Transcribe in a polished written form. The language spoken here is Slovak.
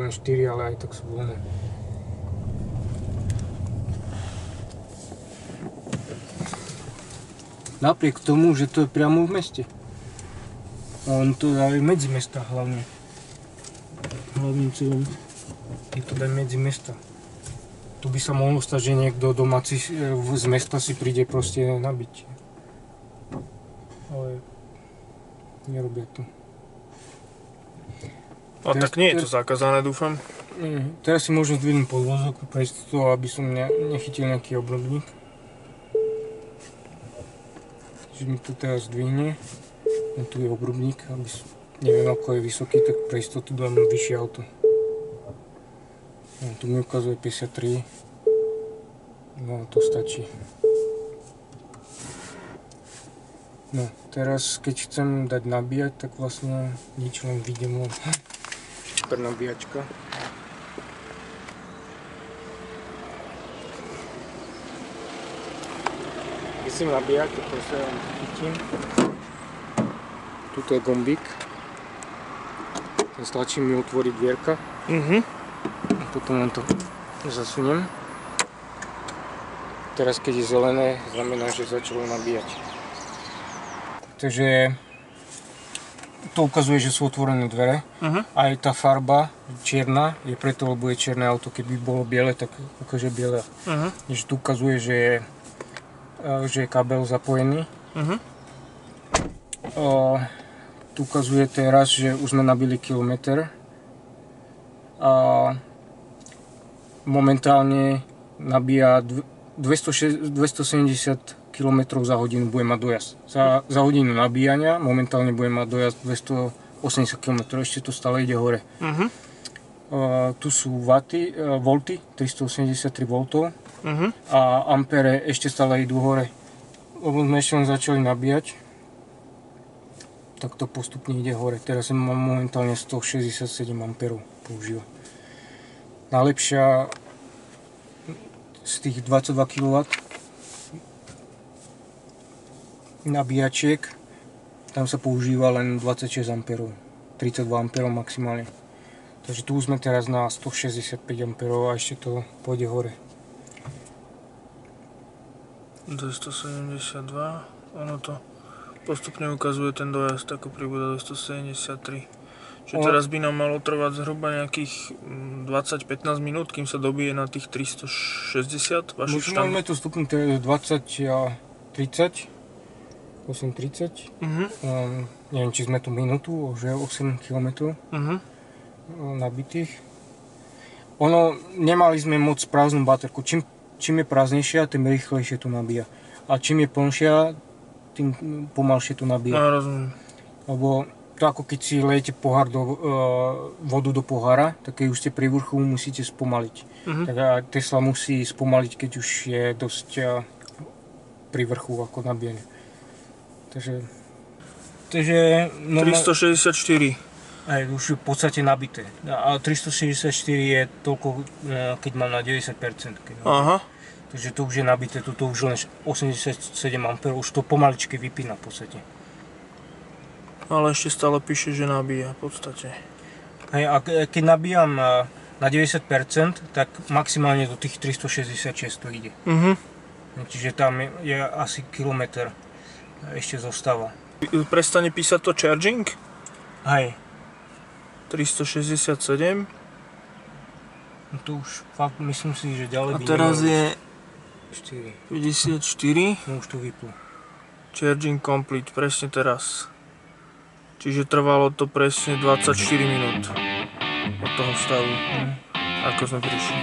len 4, ale aj tak sú voľné. Napriek tomu, že to je priamo v meste. On to dá aj medzi mesta hlavne. Hlavným cieľom je to dať medzi mesta. Tu by sa mohlo stať, že niekto domáci z mesta si príde proste nabiť. Ale nerobia to. A tak nie je to zakázané, dúfam. Teraz si môžem zdvihnúť podvozok pre istotu, aby som nechytil nejaký obrubník. Čiže mi to teraz zdvihne. Tu je obrubník, aby neviem ako je vysoký, tak pre istotu dám vyššie auto. Tu mi ukazuje 53. No to stačí. No teraz keď chcem dať nabíjať, tak vlastne nič, len vidím len super nabíjačka. Keď chcem nabíjať, tak proste len chytím. Tuto je gombík. Stačí mi otvoriť dvierka. A potom len to zasuniem. Teraz keď je zelené, znamená, že začalo nabíjať. Takže to ukazuje, že sú otvorené dvere. Aj tá farba čierna je preto, lebo je čierne auto. Keby bolo biele, tak ukáže biele. Takže tu ukazuje, že je kábel zapojený. Tu ukazuje teraz, že už sme nabili kilometr. A momentálne nabíja 270 km za hodinu bude mať dojazd. Za hodinu nabíjania momentálne bude mať dojazd 280 km, ešte to stále ide hore. Tu sú volty, 383 V a ampere ešte stále idú hore. Lebo sme ešte len začali nabíjať, tak to postupne ide hore. Teraz mám momentálne 167 A používa. Najlepšia z tých 22 kW nabíjačiek, tam sa používa len 26 A, 32 A maximálne. Takže tu sme teraz na 165 A a ešte to pôjde hore. 272, ono to postupne ukazuje ten dojazd, ako pribúda 273. Čiže teraz by nám malo trvať zhruba nejakých 20-15 minút, kým sa dobije na tých 360 vašich štandov. Môžeme to stupnúť 20-30, 8-30. Neviem, či sme tu minútu, už je 8 km nabitých. Nemali sme moc prázdnu baterku. Čím je prázdnejšia, tým rýchlejšie to nabíja. A čím je plnšia, tým pomalšie to nabíja. No, rozumiem. Lebo to ako keď si lejete vodu do pohára, tak keď už ste pri vrchu, musíte spomaliť. Tak Tesla musí spomaliť, keď už je dosť pri vrchu ako nabíjanie. Takže 364. Aj už je v podstate nabité. A 364 je toľko, keď mám na 90%. Aha. Takže to už je nabité, toto už len 87 A, už to pomaličky vypína v podstate. Ale ešte stále píše, že nabíja v podstate. Hej, a keď nabíjam na 90%, tak maximálne do tých 366 to ide. Čiže tam je asi kilometr ešte zostáva. Prestane písať to charging? Hej. 367. No to už fakt myslím si, že ďalej by a teraz je 54. No už to vyplo. Charging complete, presne teraz. Čiže trvalo to presne 24 minút od toho stavu, ako sme prišli.